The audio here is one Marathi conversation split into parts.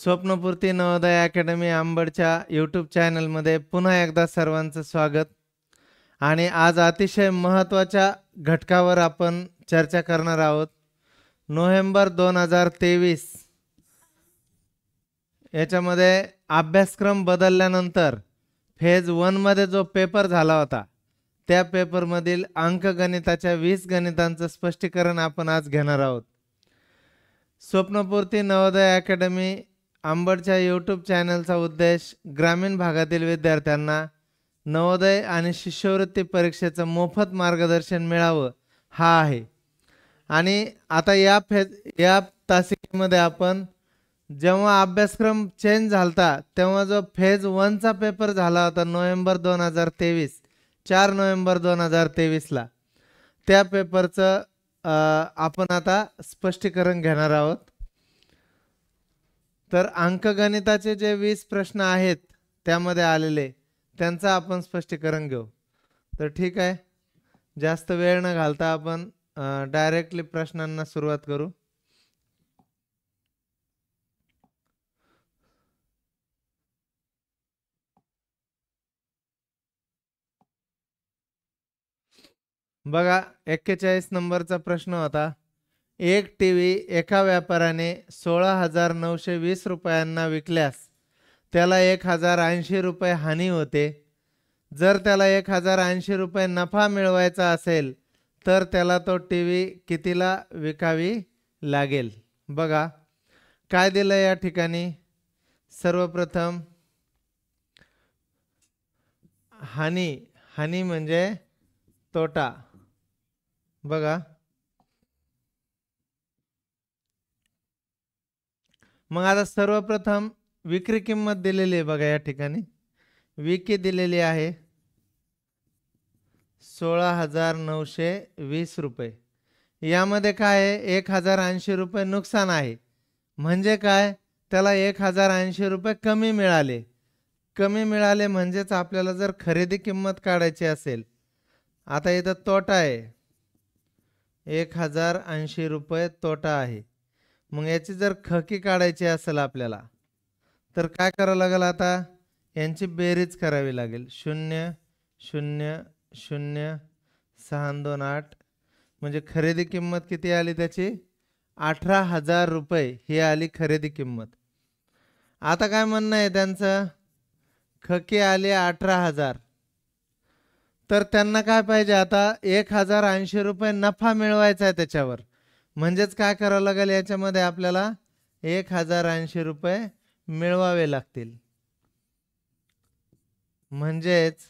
स्वप्नपूर्ती नवोदय अकॅडमी अंबडच्या यूट्यूब चॅनलमध्ये पुन्हा एकदा सर्वांचं स्वागत। आणि आज अतिशय महत्त्वाच्या घटकावर आपण चर्चा करणार आहोत। नोव्हेंबर 2023 याच्यामध्ये अभ्यासक्रम बदलल्यानंतर फेज 1 मध्ये जो पेपर झाला होता त्या पेपरमधील अंकगणिताच्या 20 गणितांचं स्पष्टीकरण आपण आज घेणार आहोत। स्वप्नपूर्ती नवोदय अकॅडमी अंबडच्या यूट्यूब चॅनलचा उद्देश ग्रामीण भागातील विद्यार्थ्यांना नवोदय आणि शिष्यवृत्ती परीक्षेचं मोफत मार्गदर्शन मिळावं हा आहे। आणि आता या तासिकेमध्ये आपण जेव्हा अभ्यासक्रम चेंज झालता तेव्हा जो फेज 1 चा पेपर झाला होता नोव्हेंबर 2023 4 नोव्हेंबर 2023 ला त्या पेपरचं आपण आता स्पष्टीकरण घेणार आहोत। तर अंकगणिताचे जे 20 प्रश्न आहेत त्यामध्ये आलेले त्यांचं आपण स्पष्टीकरण घेऊ। तर ठीक आहे, जास्त वेळ न घालता आपण डायरेक्टली प्रश्नांना सुरुवात करू। बघा 41 नंबरचा प्रश्न होता। एक टीव्ही एका व्यापाऱ्याने 16,920 रुपयांना विकल्यास त्याला 1,080 रुपये हानी होते। जर त्याला 1,080 रुपये नफा मिळवायचा असेल तर त्याला तो टीव्ही कितीला विकावी लागेल। बघा काय दिलं या ठिकाणी। सर्वप्रथम हानी म्हणजे तोटा। बघा मग आता सर्वप्रथम विक्री किंमत दिलेली आहे। बघा या ठिकाणी विक्री दिलेली आहे 16,920 रुपये। यामध्ये काय आहे 1,080 रुपये नुकसान आहे। म्हणजे काय त्याला 1,080 रुपये कमी मिळाले। कमी मिळाले म्हणजेच आपल्याला जर खरेदी किंमत काढायची असेल, आता इथं तोटा आहे 1,080 रुपये तोटा आहे। मग याची जर खकी काढायची असेल आपल्याला तर काय करावं लागेल, आता यांची बेरीज करावी लागेल। 0 0 0 628 म्हणजे खरेदी किंमत किती आली त्याची 18,000 रुपये ही आली खरेदी किंमत। आता काय म्हणणं आहे त्यांचं, खकी आली 18,000 तर त्यांना काय पाहिजे आता 1,080 रुपये नफा मिळवायचा आहे त्याच्यावर। म्हणजेच काय करावं लागेल याच्यामध्ये आपल्याला 1,080 रुपये मिळवावे लागतील। म्हणजेच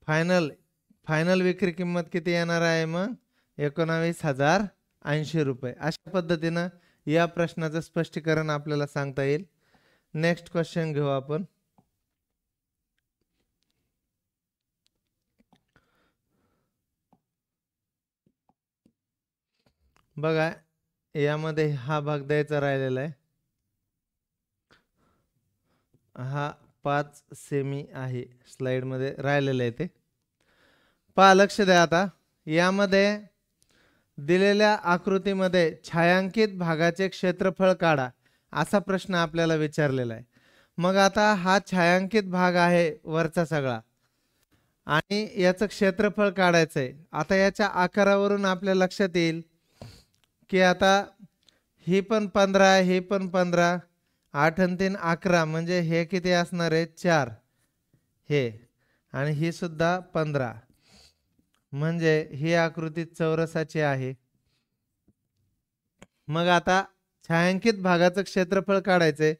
फायनल विक्री किंमत किती येणार आहे मग 19,080 रुपये। अशा पद्धतीनं या प्रश्नाचं स्पष्टीकरण आपल्याला सांगता येईल। नेक्स्ट क्वेश्चन घेऊ आपण। बघा यामध्ये हा भाग द्यायचा राहिलेला आहे। हा 5 सेमी आहे स्लाइड मध्ये राहिलेलं आहे ते पहा, लक्ष द्या। आता यामध्ये दिलेल्या आकृतीमध्ये छायांकित भागाचे क्षेत्रफळ काढा असा प्रश्न आपल्याला विचारलेला आहे। मग आता हा छायांकित भाग आहे वरचा सगळा आणि याचं क्षेत्रफळ काढायचं आहे। आता याच्या आकारावरून आपल्या लक्षात येईल की आता ही पण 15 ही पण 15 8 आणि 3 11 म्हणजे हे किती असणार आहे 4 हे आणि ही सुद्धा 15 म्हणजे ही आकृती चौरसाची आहे। मग आता छायांकित भागाचं क्षेत्रफळ काढायचे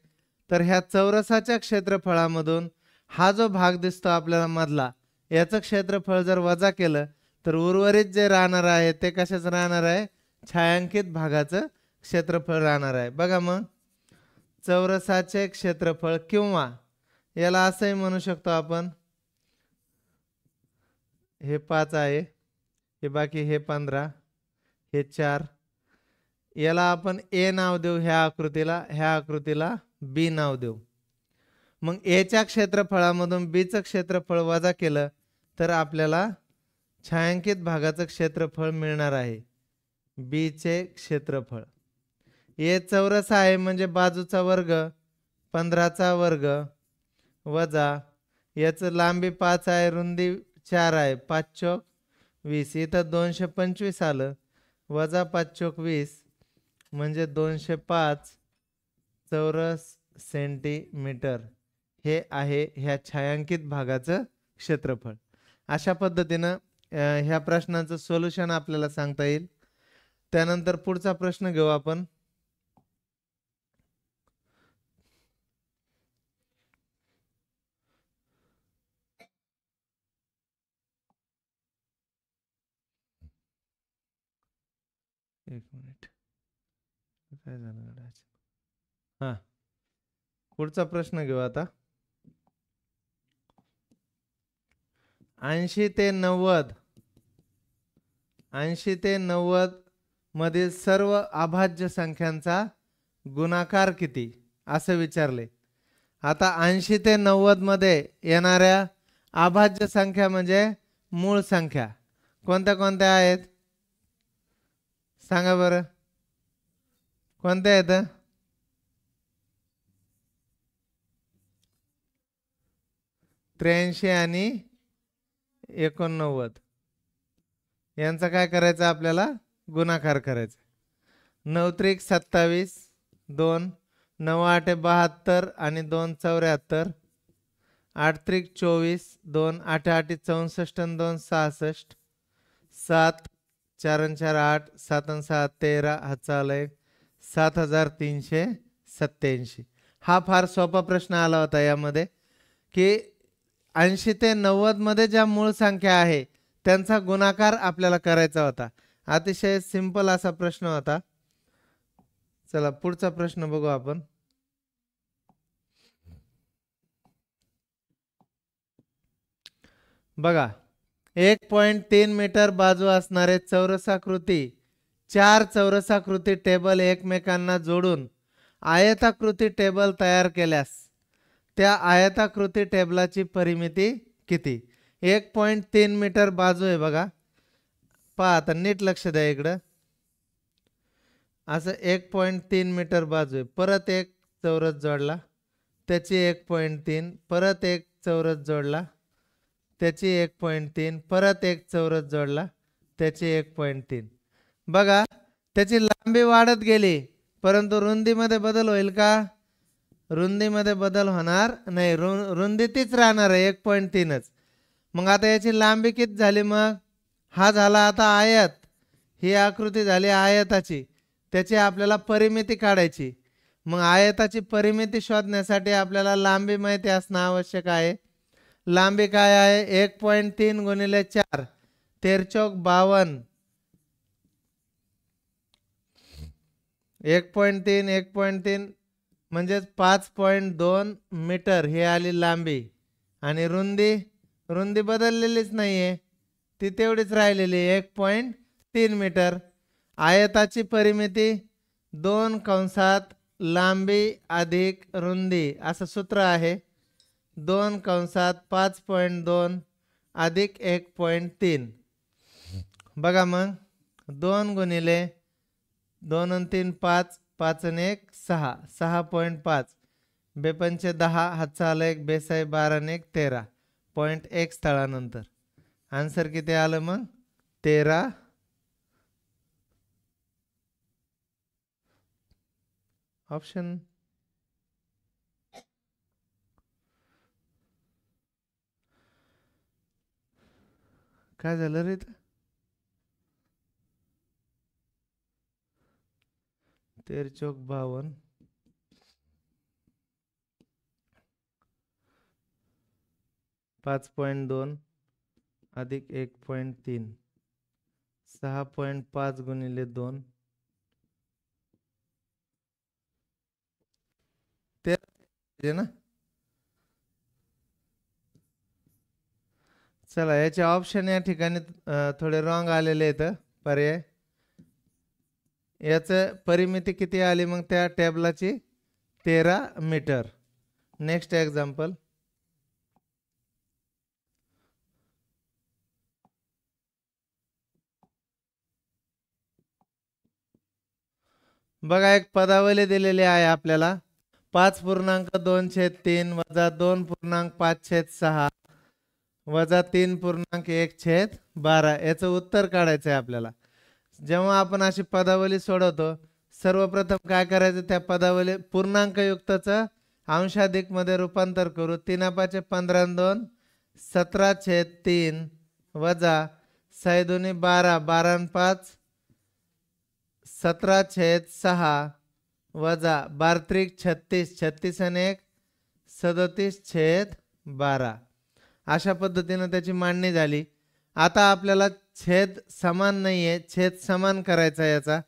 तर ह्या चौरसाच्या क्षेत्रफळामधून हा जो भाग दिसतो आपल्याला मधला याचं क्षेत्रफळ जर वजा केलं तर उर्वरित जे राहणार आहे ते कशाचं राहणार आहे छायांकित भागाचं क्षेत्रफळ राहणार आहे। बघा मग चौरसाचे क्षेत्रफळ किंवा याला असंही म्हणू शकतो आपण, हे 5 आहे हे बाकी हे 15 हे 4 याला आपण ए नाव देऊ ह्या आकृतीला बी नाव देऊ। मग ए च्या क्षेत्रफळामधून बी चं क्षेत्रफळ वजा केलं तर आपल्याला छायांकित भागाचं क्षेत्रफळ मिळणार आहे बी चे क्षेत्रफळ। ए चौरस आहे म्हणजे बाजूचा वर्ग 15चा वर्ग वजा याचं लांबी 5 आहे, रुंदी 4 आहे, 5 चौक 20. इथं 225 आलं, वजा 5 चौक 20 म्हणजे 205 चौरस सेंटीमीटर हे आहे ह्या छायांकित भागाचं क्षेत्रफळ. अशा पद्धतीनं ह्या प्रश्नाचं सोल्युशन आपल्याला सांगता येईल. त्यानंतर पुढचा प्रश्न घेऊ आपण. एक मिनिट, काय झालं? हा, पुढचा प्रश्न घेऊ आता. 80 ते 90 मधील सर्व अभाज्य संख्यांचा गुणाकार किती असं विचारले. आता 80 ते 90 मध्ये येणाऱ्या अभाज्य संख्या म्हणजे मूळ संख्या कोणत्या कोणत्या आहेत सांगा बरं. कोणत्या आहेत? त्र्याऐंशी आणि 89 यांचा काय करायचं आपल्याला गुणाकार करायचा. 9 त्रिक 27, 2 9 8 72 आणि 2 74, 8 त्रिक 24, 2 8 8 64 आणि 2 66, 7 4 4 8, 7 6 13, हातचा आलाय 7387. हा फार सोपा प्रश्न आला होता यामध्ये की 80 ते 90 मध्ये ज्या मूळ संख्या आहे त्यांचा गुणाकार आपल्याला करायचा होता. अतिशय सिंपल असा प्रश्न होता. चला पुढचा प्रश्न बघू आपण. बघा, 1.3 मीटर बाजू असणारे चौरसाकृती 4 चौरसाकृती टेबल एकमेकांना जोडून आयताकृती टेबल तयार केल्यास त्या आयताकृती टेबलाची परिमिती किती? 1.3 मीटर बाजू आहे बघा. पहा आता नीट लक्ष द्या इकडं. असं 1.3 मीटर बाजू आहे. परत एक चौरस जोडला त्याची 1.3, परत एक चौरस जोडला त्याची 1.3, परत एक चौरस जोडला त्याची 1.3. बघा त्याची लांबी वाढत गेली परंतु रुंदीमध्ये बदल होईल का? रुंदीमध्ये बदल होणार नाही. रुंदी तीच राहणार आहे 1.3च. मग आता याची लांबी किती झाली? मग हा झाला आता आयत. ही आकृती झाली आयताची. त्याची आपल्याला परिमिती काढायची. मग आयताची परिमिती शोधण्यासाठी आपल्याला लांबी माहिती असणं आवश्यक आहे. लांबी काय आहे? 1.3 गुणिले 4 13 52. 1.3 म्हणजेच 5.2 मीटर ही आली लांबी. आणि रुंदी बदललेलीच नाहीये, ती तेवढीच राहिलेली 1.3 मीटर. आयताची परिमिती 2 कंसात लांबी अधिक रुंदी असं सूत्र आहे. 2 कंसात 5.2 अधिक 1.3. बघा मग 2 गुणिले 2 आणि 3 5, 5 आणि 1 6, 6.5, बेपंचे 10, हातचा आला 1, बेसाई 12 आणि 1 13.1 स्थळानंतर. आन्सर किती आलं मग? 13. ऑप्शन काय झालं रे? 13 52, 5.2 अधिक 1.3, 6.5 गुणिले 2 13 ना. चला याचे ऑप्शन या ठिकाणी थोडे रॉंग आलेले आहेत पर्याय. याचं परिमिती किती आली मग त्या टेबलाची? 13 मीटर. Next example. बघा एक पदावली दिलेली आहे आपल्याला. 5.2/3 वजा 2.5/6 वजा 3.1/12 याचं उत्तर काढायचं आहे आपल्याला. जेव्हा आपण अशी पदावली सोडवतो सर्वप्रथम काय करायचं, त्या पदावली पूर्णांकयुक्तचं अंशाधिक मध्ये रूपांतर करू. 3×5=15 17/3 वजा 6×2=12 12×5 17/6 वजा 12×3=36 36×1 37/12 अशा पद्धतीने त्याची मांडणी झाली. आता आपल्याला छेद समान नाहीये, छेद समान करायचा याचा,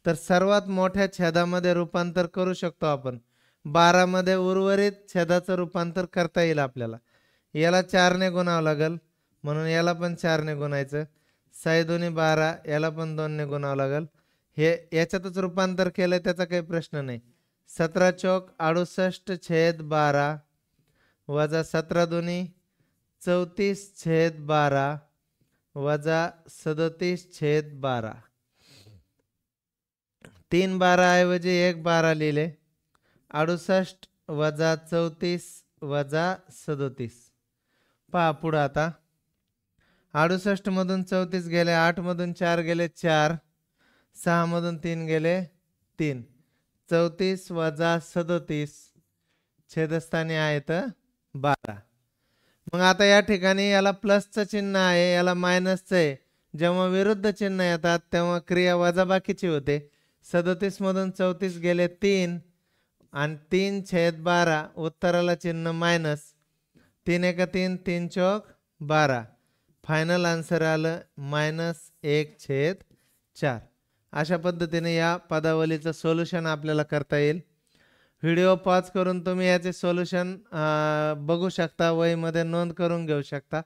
तर सर्वात मोठ्या छेदामध्ये रूपांतर करू शकतो आपण. 12 मध्ये उर्वरित छेदाचं रूपांतर करता येईल आपल्याला. याला 4 ने गुणावं लागेल, म्हणून याला पण 4 ने गुणायचं. 6×2=12 याला पण 2 ने गुणावं लागेल. हे याच्यातच रूपांतर केलं त्याचा काही प्रश्न नाही. 17×4 = 68/12 वजा 17×2 = 34/12 वजा 37/12. 3 12 ऐवजी 1 12 लिहिले. 68 वजा 34 वजा 37. पहा पुढं आता 68 मधून 34 गेले, 8 मधून 4 गेले 4, 6 मधून 3 गेले 3. 34 वजा 37 छेदस्थानी आहेत 12. मग आता या ठिकाणी याला प्लसचं चिन्ह आहे, याला मायनसचं आहे. जेव्हा विरुद्ध चिन्ह येतात तेव्हा क्रिया वजाबाकीची होते. 37 मधून 34 गेले 3 आणि 3/12 उत्तराला चिन्ह मायनस. 3×1=3 3×4=12. फायनल आन्सर आलं -1/4. अशा पद्धतीने या पदावलीचं सोल्युशन आपल्याला करता येईल. व्हिडिओ पॉज करून तुम्ही याचे सोल्युशन बघू शकता, वहीमध्ये नोंद करून घेऊ शकता.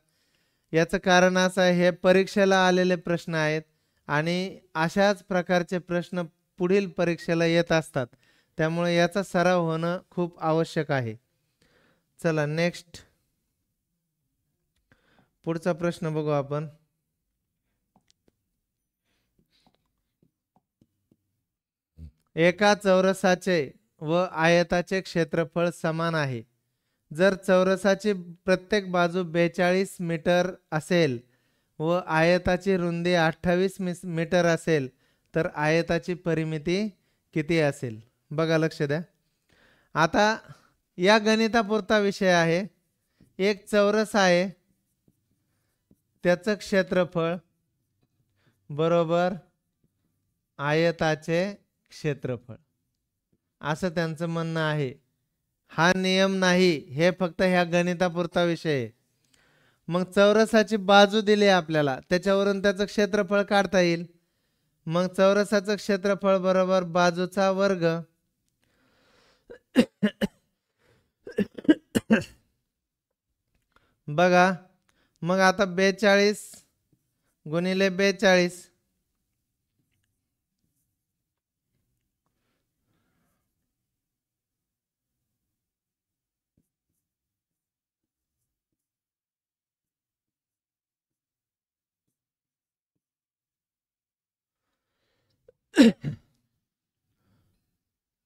याचं कारण असं आहे, हे परीक्षेला आलेले प्रश्न आहेत आणि अशाच प्रकारचे प्रश्न पुढील परीक्षेला येत असतात. त्यामुळे याचा सराव होणं खूप आवश्यक आहे. चला नेक्स्ट पुढचा प्रश्न बघू आपण. एका चौरसाचे व आयताचे क्षेत्रफळ समान आहे. जर चौरसाची प्रत्येक बाजू 42 मीटर असेल व आयताची रुंदी 28 मीटर असेल तर आयताची परिमिती किती असेल? बघा लक्ष द्या. आता या गणितापुरता विषय आहे. एक चौरस आहे, त्याचं क्षेत्रफळ बरोबर आयताचे क्षेत्रफळ असं त्यांचं म्हणणं आहे. हा नियम नाही, हे फक्त ह्या गणितापुरता विषय आहे. मग चौरसाची बाजू दिली आपल्याला, त्याच्यावरून त्याचं क्षेत्रफळ काढता येईल. मग चौरसाचं क्षेत्रफळ बरोबर बाजूचा वर्ग. बघा मग आता 42 गुणिले 42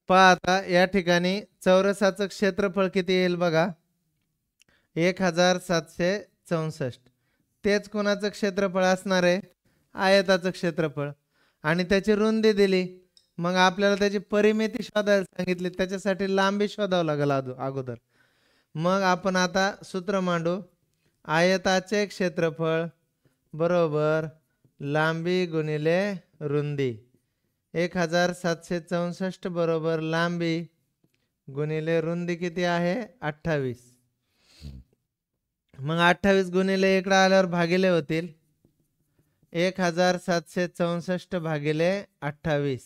पहा आता या ठिकाणी चौरसाचं क्षेत्रफळ किती येईल बघा, 1764. तेच कोणाचं क्षेत्रफळ असणार आहे? आयताचं क्षेत्रफळ. आणि त्याची रुंदी दिली. मग आपल्याला त्याची परिमिती शोधायला सांगितली, त्याच्यासाठी लांबी शोधावं लागेल अगोदर. मग आपण आता सूत्र मांडू. आयताचे क्षेत्रफळ बरोबर लांबी गुणिले रुंदी. 1764 बरोबर लांबी गुणिले रुंदी किती आहे? 28. मग 28 गुणिले इकडे आल्यावर भागिले होतील. 1764 भागिले 28.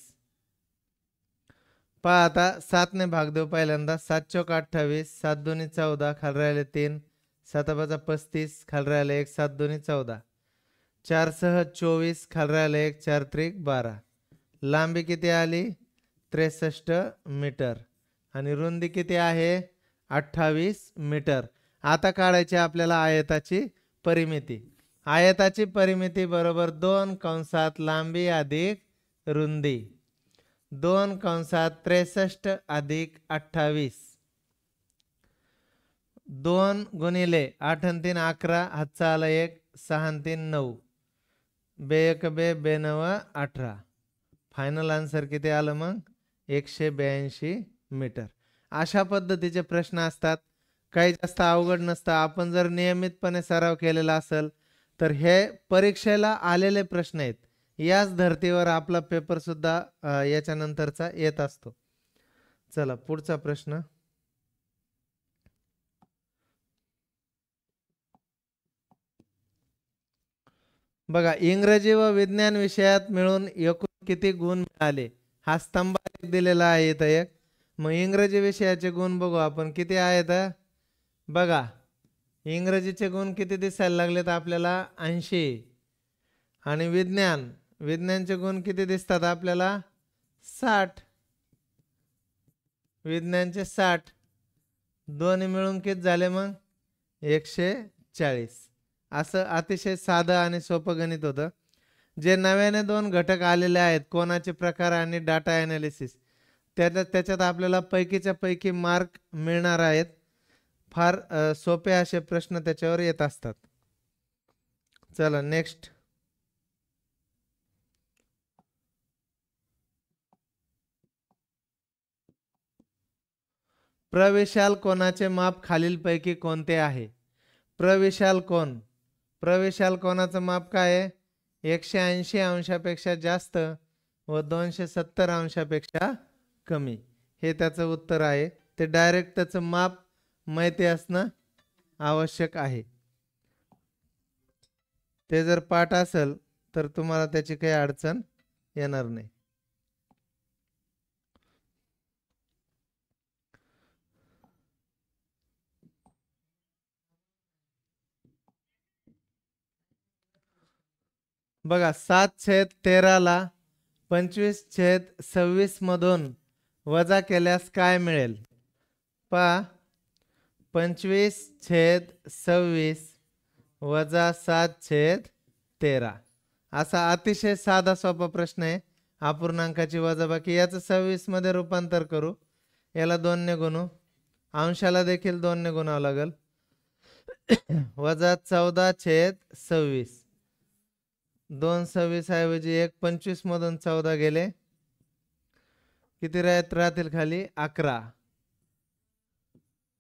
पहा आता 7 ने भाग देऊ पहिल्यांदा. 7 चौक 28, 7 दोन्ही 14, खाली राहिले 3, 7 5 35, खाली राहिले 1, 7 दोन्ही 14, 4 सह 24, खाली राहिले 1, 4 त्रिक 12. लांबी किती आली? 63 मीटर. आणि रुंदी किती आहे? 28 मीटर. आता काढायची आपल्याला आयताची परिमिती. आयताची परिमिती बरोबर 2 कंसात लांबी अधिक रुंदी. 2 कंसात 63 अधिक 28 2 गुणिले 8 आणि 3 11 हातचा आला 1 6 आणि 3 9 बे 1 बे बे 9 18 फायनल आन्सर किती आलं मग 182 मीटर. अशा पद्धतीचे प्रश्न असतात. काही जास्त अवघड नसतं. आपण जर नियमितपणे सराव केलेला असेल तर हे परीक्षेला आलेले प्रश्न आहेत. याच धर्तीवर आपला पेपर सुद्धा याच्यानंतरचा येत असतो. चला पुढचा प्रश्न. बघा, इंग्रजी व विज्ञान विषयात मिळून एकूण किती गुण मिळाले हा स्तंभ दिलेला आहे इथं एक. मग इंग्रजी विषयाचे गुण बघू आपण किती आहेत. बघा, इंग्रजीचे गुण किती दिसायला लागलेत आपल्याला 80 आणि विज्ञानचे गुण किती दिसतात आपल्याला 60. विज्ञानचे 60 दोन्ही मिळून किती झाले मग 140. असं अतिशय साधं आणि सोपं गणित होतं. जे नव्याने 2 घटक आलेले आहेत कोणाचे प्रकार आणि डाटा ॲनालिसिस त्याच्यात आपल्याला पैकीच्या पैकी मार्क मिळणार आहेत. फार सोपे असे प्रश्न त्याच्यावर येत असतात. चला नेक्स्ट. प्रविशाल कोणाचे माप खालीलपैकी कोणते आहे. प्रविशाल कोणाचं माप काय आहे 180 अंशापेक्षा जास्त व 270 अंशापेक्षा कमी. हे त्याचं उत्तर आहे. ते डायरेक्ट त्याचं माप माहिती असणं आवश्यक आहे. ते जर पाठ असेल तर तुम्हाला त्याची काही अडचण येणार नाही. बघा, 7/13 ला 25/26 मधून वजा केल्यास काय मिळेल. पहा, 25/26 वजा 7/13 असा अतिशय साधा सोपा प्रश्न आहे. अपूर्णांकाची वजाबाकी. याचं 26 मध्ये रूपांतर करू. याला 2 ने गुणू. अंशाला देखील 2 ने गुणावं लागेल. वजा 14/26 2 26 ऐवजी 1 25 मधून 14 गेले. किती राहतील खाली 11.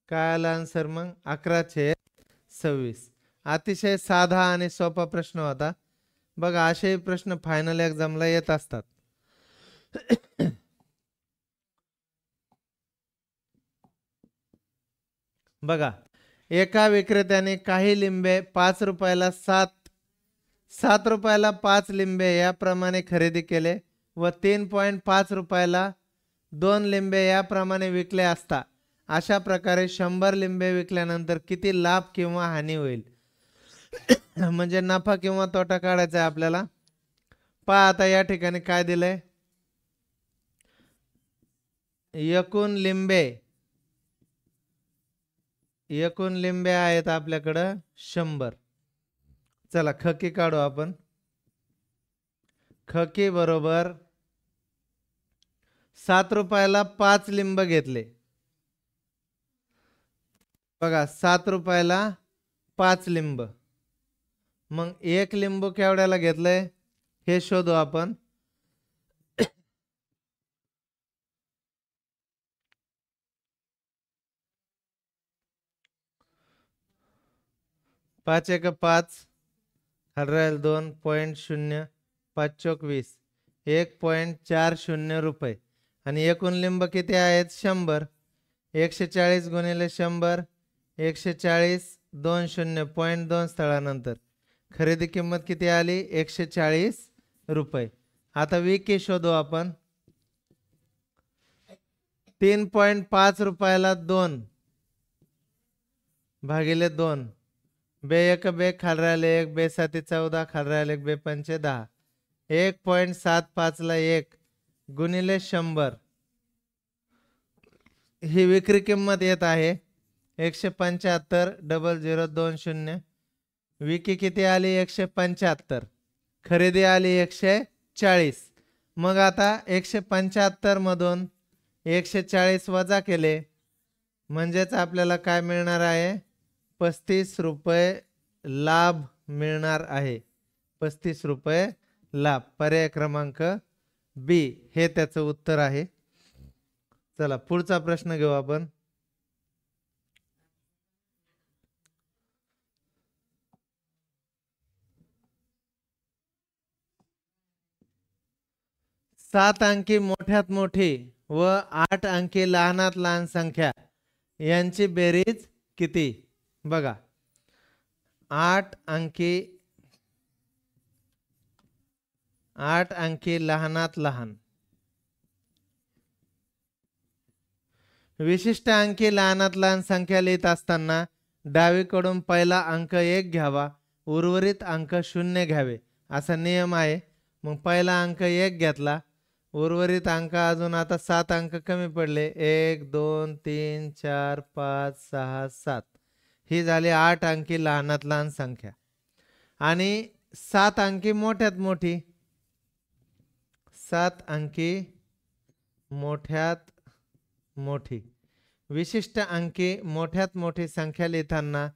काय आला आन्सर मग 11/26. अतिशय साधा आणि सोपा प्रश्न होता. बघा, असे प्रश्न फायनल एक्झामला येत असतात. बघा, एका विक्रेत्याने काही लिंबे 5 रुपयाला 7 रुपयाला 5 लिंबे याप्रमाणे खरेदी केले व 3.5 रुपयाला 2 लिंबे याप्रमाणे विकले असता अशा प्रकारे 100 लिंबे विकल्यानंतर किती लाभ किंवा हानी होईल. म्हणजे नफा किंवा तोटा काढायचा आहे आपल्याला. पहा, आता या ठिकाणी काय दिलंय. एकूण लिंबे आहेत आपल्याकडं 100. चला खकी काढू आपण. खकी बरोबर 7 रुपयाला 5 लिंब घेतले. बघा, 7 रुपयाला 5 लिंब. मग 1 लिंबू केवढ्याला घेतलंय हे शोधू आपण. पाच 1 5 राहील 2.0 5 चौक 20 1.40 रुपये. आणि एकूण लिंब किती आहेत 100. 140 गुणिले 100 140 2 0.2 स्थळानंतर खरेदी किंमत किती आली 140 रुपये. आता विकी शोधू आपण. 3.5 रुपयाला 2 भागिले 2 बे 1 बे खाली राहिले 1 बे 7 14 खाली राहिले 1 बे 5 10 1.75 ला 1 गुणिले 100 ही विक्री किंमत येत आहे 175,00,20. विकी किती आली 175. खरेदी आली 140. मग आता 175 मधून 140 वजा केले म्हणजेच आपल्याला काय मिळणार आहे, 35 रुपये लाभ मिळणार आहे. 35 रुपये लाभ. पर्याय क्रमांक बी हे त्याचं उत्तर आहे. चला पुढचा प्रश्न घेऊ आपण. सात अंकी मोठ्यात मोठी व 8 अंकी लहानात लहान संख्या यांची बेरीज किती? बघा 8 अंकी लहानात लहान, विशिष्ट अंकी लहानात लहान संख्या लिहित असताना डावीकडून पहिला अंक 1 घ्यावा, उर्वरित अंक 0 घ्यावे असा नियम आहे. मग पहिला अंक 1 घेतला, उर्वरित अंक अजून आता 7 अंक कमी पडले, 1 2 3 4 5 6 7 ही झाली 8 अंकी लहानात लहान संख्या. आणि 7 अंकी मोठ्यात मोठी, 7 अंकी मोठ्यात मोठी, विशिष्ट अंकी मोठ्यात मोठी संख्या लिहिताना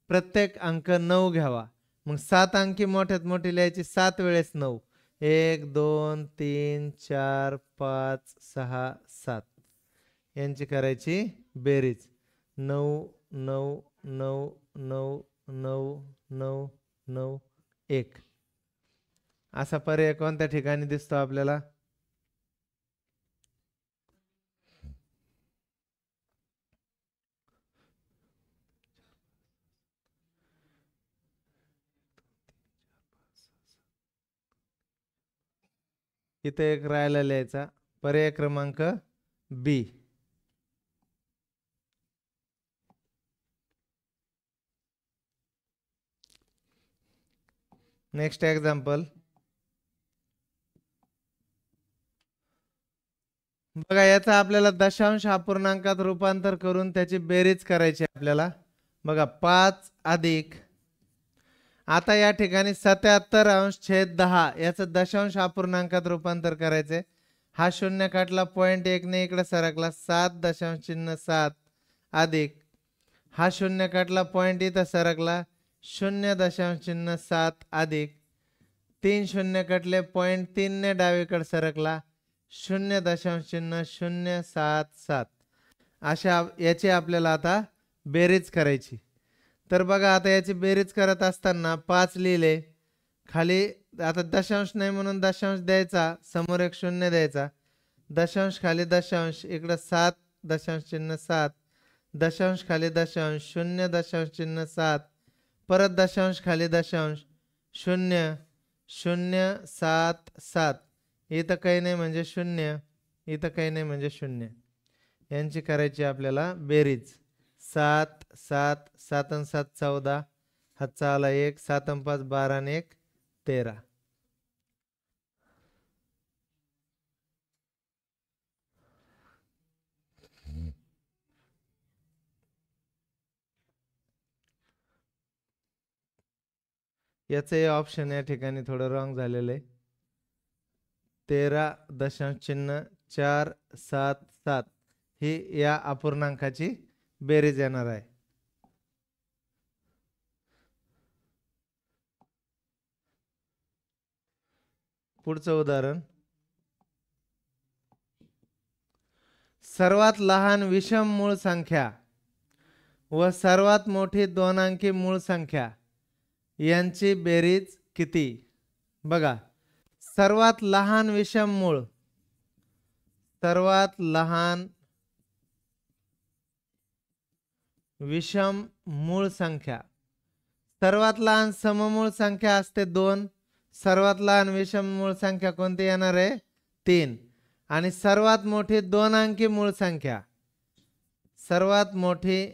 प्रत्येक अंक 9 घ्यावा. मग 7 अंकी मोठ्यात मोठी लिहायची 7 वेळेस 9, 1 2 3 4 5 6 7 यांची करायची बेरीज. 9 9 9 9 9 9 9 1 असा पर्याय कोणत्या ठिकाणी दिसतो आपल्याला? इथे एक राहायला लिहायचा, पर्याय क्रमांक बी. नेक्स्ट एक्झाम्पल बघा. याचा आपल्याला दशांश अपूर्णांकात रूपांतर करून त्याची बेरीज करायची आपल्याला. बघा 5 अधिक, आता या ठिकाणी 77 अंश छेद 10 याचं दशांश अपूर्णांकात रूपांतर करायचे. हा शून्य काढला, पॉईंट 1 ने इकडे सरकला, 7.7 अधिक, हा शून्य काढला, पॉईंट इथं सरकला, 0.7 अधिक, 3 शून्य कटले, पॉईंट 3 ने डावीकडे सरकला, 0.077 अशा याची आपल्याला आता बेरीज करायची. तर बघा आता याची बेरीज करत असताना 5 लिहिले, खाली आता दशांश नाही म्हणून दशांश द्यायचा, समोर एक शून्य द्यायचा, दशांश खाली दशांश, इकडं 7.7, दशांश खाली दशांश, 0.7, परत दशांश खाली दशांश, 0.077, इथं काही नाही म्हणजे 0, इथं काही नाही म्हणजे 0. यांची करायची आपल्याला बेरीज. 7 7 7 आणि 7 14, हातचा आला 1, 7 आणि 5 12 आणि 1 13. याचं हे ऑप्शन या ठिकाणी थोडं रॉंग झालेलं आहे. 13.477 ही या अपूर्णांकाची बेरीज येणार आहे. पुढचं उदाहरण. सर्वात लहान विषम मूळ संख्या व सर्वात मोठी 2 अंकी मूळ संख्या यांची बेरीज किती? बघा सर्वात लहान विषम मूळ, सर्वात लहान विषम मूळ संख्या, सर्वात लहान सममूळ संख्या असते 2, सर्वात लहान विषम मूळ संख्या कोणती येणार आहे? 3. आणि सर्वात मोठी 2 अंकी मूळ संख्या, सर्वात मोठी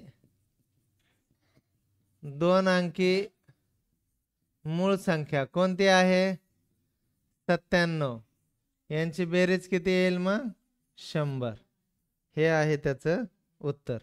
2 अंकी मूळ संख्या कोणती आहे? 97. यांची बेरीज किती येईल मग? 100. हे आहे त्याचं उत्तर.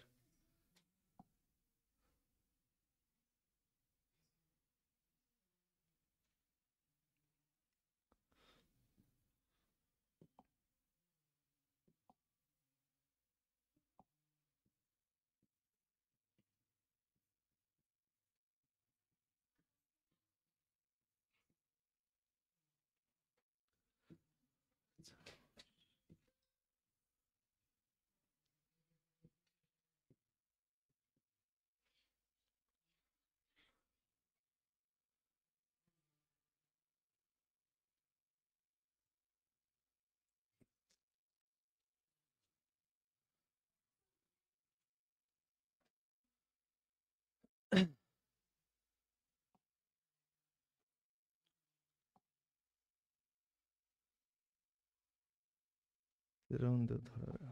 फिरवून देऊ थोडा वेळ.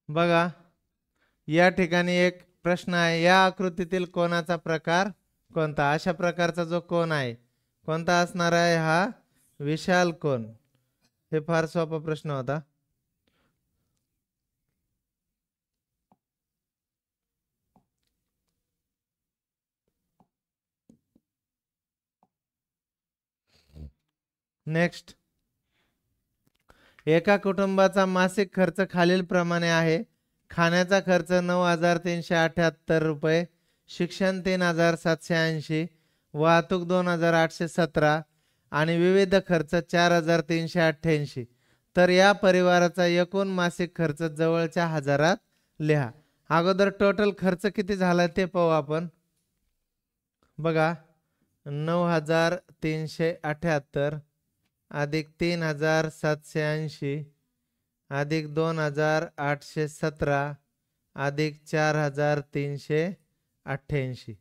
बघा या ठिकाणी एक प्रश्न आहे, या आकृतीतील कोणाचा प्रकार कोणता? अशा प्रकारचा जो कोण आहे कोणता असणार आहे? हा विशाल कोण. हे फार सोपा प्रश्न होता. नेक्स्ट, एका कुटुंबाचा मासिक खर्च खालील प्रमाणे आहे. खाण्याचा खर्च 9,378 रुपये, शिक्षण 3,780, वाहतूक 2,817 आणि विविध खर्च 4,388. तर या परिवाराचा एकूण मासिक खर्च जवळच्या हजारात लिहा. अगोदर टोटल खर्च किती झाला ते पाहू आपण. बघा 9,378 अधिक 3,780 अधिक 2,817 अधिक 4,388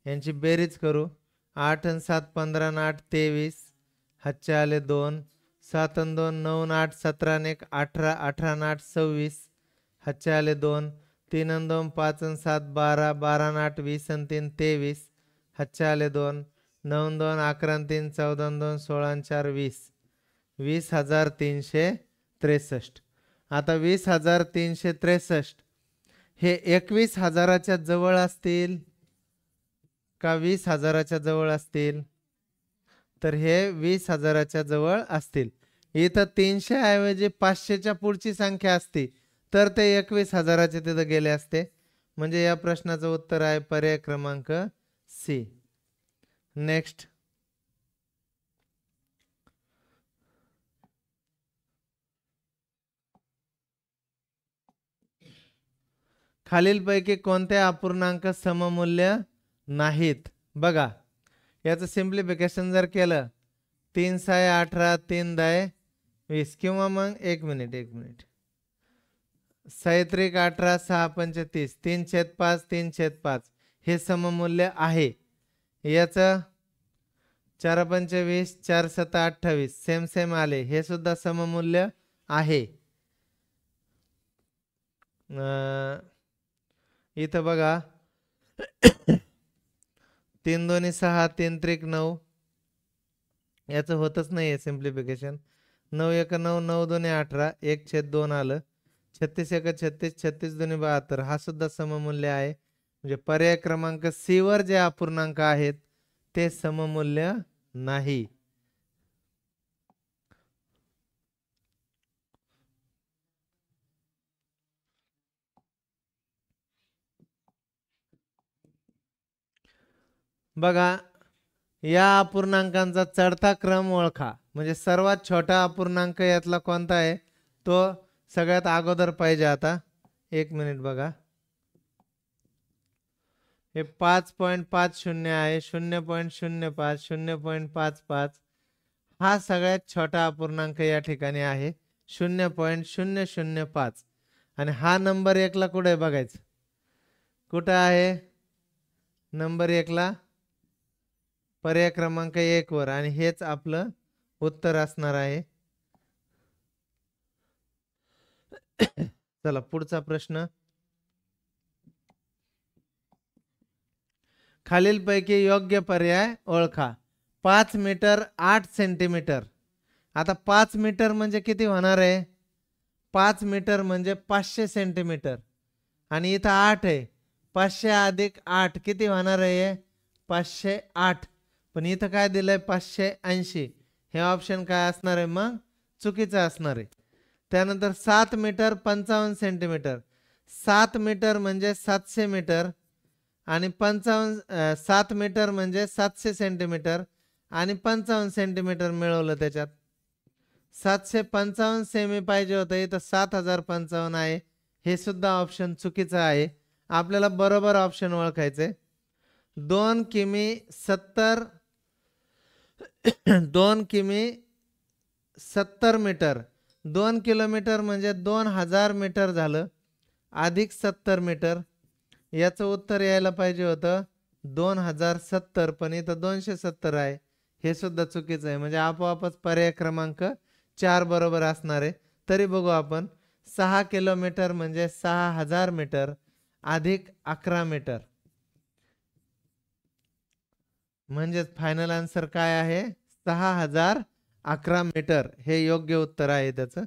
यांची बेरीज करू. 8 आणि 7 15 आणि 8 23, हातचे आले 2, 7 आणि 2 9 आणि 8 17 आणि 1 18, 18 आणि 8 26, हातचे आले 2, 3 आणि 2 5 आणि 7 12, 12 आणि 8 20 आणि 3 23, हातचे आले 2, 9 आणि 2 11 आणि 3 14 आणि 2 16 आणि 4 20, 20,363. आता 20,363 हे 21,000च्या जवळ असतील का 20,000च्या जवळ असतील? तर हे 20,000च्या जवळ असतील. इथं 300 ऐवजी 500च्या पुढची संख्या असती तर ते 21,000चे तिथं गेले असते. म्हणजे या प्रश्नाचं उत्तर आहे पर्याय क्रमांक सी. नेक्स्ट, खालीलपैकी कोणते अपूर्णांक सममूल्य नाहीत? बघा याचं सिम्प्लिफिकेशन जर केलं 3 6 18 3 10 20 किंवा मग 1 मिनिट 6 18 6 35 3/5 3/5 हे सममूल्य आहे. याचं 4 पंचे 20 4 7 28 सेम आले, हे सुद्धा सममूल्य आहे. इथं बघा 3 2 6 3 3 9 याचं होतच नाहीये सिम्प्लिफिकेशन. 9 1 9 9 2 18 1/2 आलं. 36 1 36 36 2 72 हा सुद्धा सममूल्य आहे. म्हणजे पर्याय क्रमांक सी वर जे अपूर्णांक आहेत ते सममूल्य नाही. बघा या अपूर्णांकांचा चढता क्रम ओळखा. म्हणजे सर्वात छोटा अपूर्णांक यातला कोणता आहे तो सगळ्यात अगोदर पाहिजे. आता 1 मिनिट बघा, हे 5.50 आहे, 0.05 0.55 हा सगळ्यात छोटा अपूर्णांक या ठिकाणी आहे 0.005. आणि हा नंबर 1 ला कुठे बघायचं? कुठं आहे नंबर 1 ला? पर्याय क्रमांक 1 वर. आणि हेच आपलं उत्तर असणार आहे. चला पुढचा प्रश्न. खालीलपैकी योग्य पर्याय ओळखा. 5 मीटर 8 सेंटीमीटर. आता 5 मीटर म्हणजे किती होणार आहे? 5 मीटर म्हणजे 500 सेंटीमीटर. आणि इथं 8 आहे, 500 अधिक 8 किती होणार आहे? 508. पण इथं काय दिलंय? 580. हे ऑप्शन काय असणार आहे मग? चुकीचं असणार आहे. त्यानंतर 7 मीटर 55 सेंटीमीटर. 7 मीटर म्हणजे 700 मीटर आणि 7 मीटर म्हणजे 700 सेंटीमीटर आणि 55 सेंटीमीटर मिळवलं. त्याच्यात 755 सेमी पाहिजे होतं, इथं 7,055 आहे. हे सुद्धा ऑप्शन चुकीचं आहे. आपल्याला बरोबर ऑप्शन ओळखायचे. 2 किमी 70 2 किमी 70 मीटर. 2 किलोमीटर म्हणजे 2000 मीटर झालं अधिक 70 मीटर. याचं उत्तर यायला पाहिजे होतं 2070, पण इथं 270 आहे. हे सुद्धा चुकीचं आहे, म्हणजे आपोआपच पर्याय क्रमांक 4 बरोबर असणार आहे. तरी बघू आपण. 6 किलोमीटर म्हणजे 6000 मीटर अधिक 11 मीटर, म्हणजेच फायनल आन्सर काय आहे? 6011 मीटर हे योग्य उत्तर आहे त्याचं.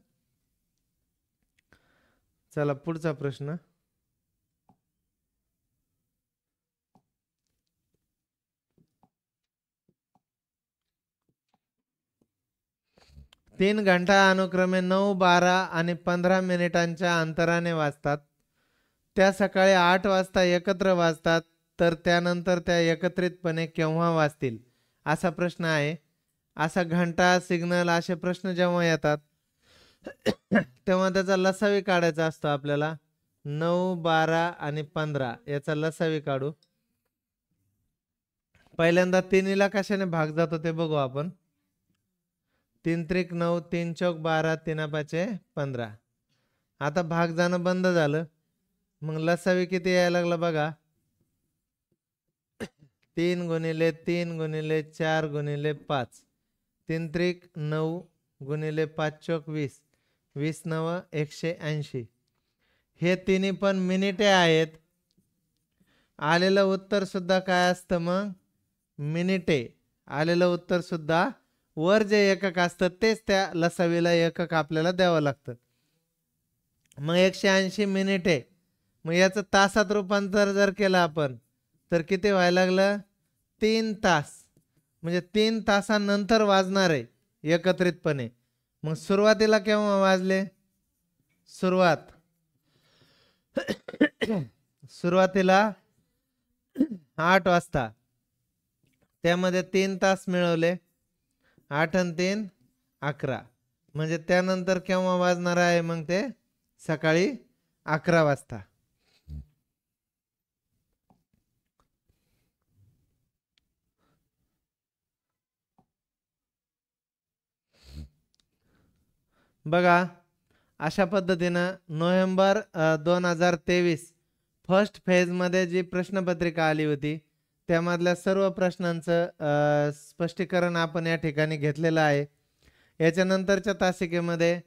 चला पुढचा प्रश्न. तीन घंटा अनुक्रमे 9, 12 आणि 15 मिनिटांच्या अंतराने वाजतात. त्या सकाळी 8 वाजता एकत्र वाजतात, तर त्यानंतर त्या एकत्रितपणे केव्हा वाजतील? असा प्रश्न आहे. असा घंटा, सिग्नल असे प्रश्न जेव्हा येतात तेव्हा त्याचा लसावी काढायचा असतो आपल्याला. 9, 12 आणि 15 याचा लसावी काढू. पहिल्यांदा तिन्हीला कशाने भाग जातो ते बघू आपण. 3 त्रिक 9, 3 चौक 12, 3 पाचे 15. आता भाग जाणं बंद झालं, मग लसावी किती यायला लागला बघा. 3 गुणिले 3 गुणिले 4 गुणिले 5. 3 त्रिक 9 गुणिले 5 चौक 20. 20 9 180. हे तिन्ही पण मिनिटे आहेत. आलेलं उत्तर सुद्धा काय असतं मग? मिनिटे. आलेलं उत्तर सुद्धा वर जे एकक असतं तेच त्या लसावीला एकक आपल्याला द्यावं लागतं. मग 180 मिनिटे. मग याचं तासात रूपांतर जर केलं आपण तर किती व्हायला लागलं? 3 तास. म्हणजे 3 तासानंतर वाजणार आहे एकत्रितपणे. मग सुरुवातीला केव्हा वाजले? सुरुवातीला 8 वाजता. त्यामध्ये 3 तास मिळवले. 8 आणि 3 11. म्हणजे त्यानंतर केव्हा वाजणार आहे मग ते? सकाळी 11 वाजता. बघा, अशा पद्धतीनं नोव्हेंबर 2023 फर्स्ट फेजमध्ये जी प्रश्नपत्रिका आली होती त्यामधल्या सर्व प्रश्नांचं स्पष्टीकरण आपण या ठिकाणी घेतलेलं आहे. याच्यानंतरच्या तासिकेमध्ये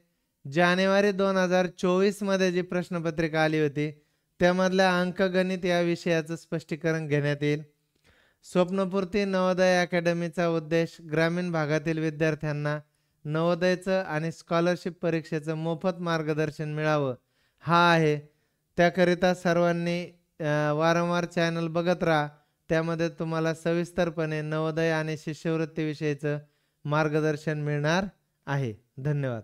जानेवारी 2024 मध्ये जी प्रश्नपत्रिका आली होती त्यामधल्या अंकगणित या विषयाचं स्पष्टीकरण घेण्यात येईल. स्वप्नपूर्ती नवोदय अकॅडमीचा उद्देश ग्रामीण भागातील विद्यार्थ्यांना नवोदयचं आणि स्कॉलरशिप परीक्षेचं मोफत मार्गदर्शन मिळावं हा आहे. त्याकरिता सर्वांनी वारंवार चॅनल बघत राहा. त्यामध्ये तुम्हाला सविस्तरपणे नवोदय आणि शिष्यवृत्ती विषयीचं मार्गदर्शन मिळणार आहे. धन्यवाद.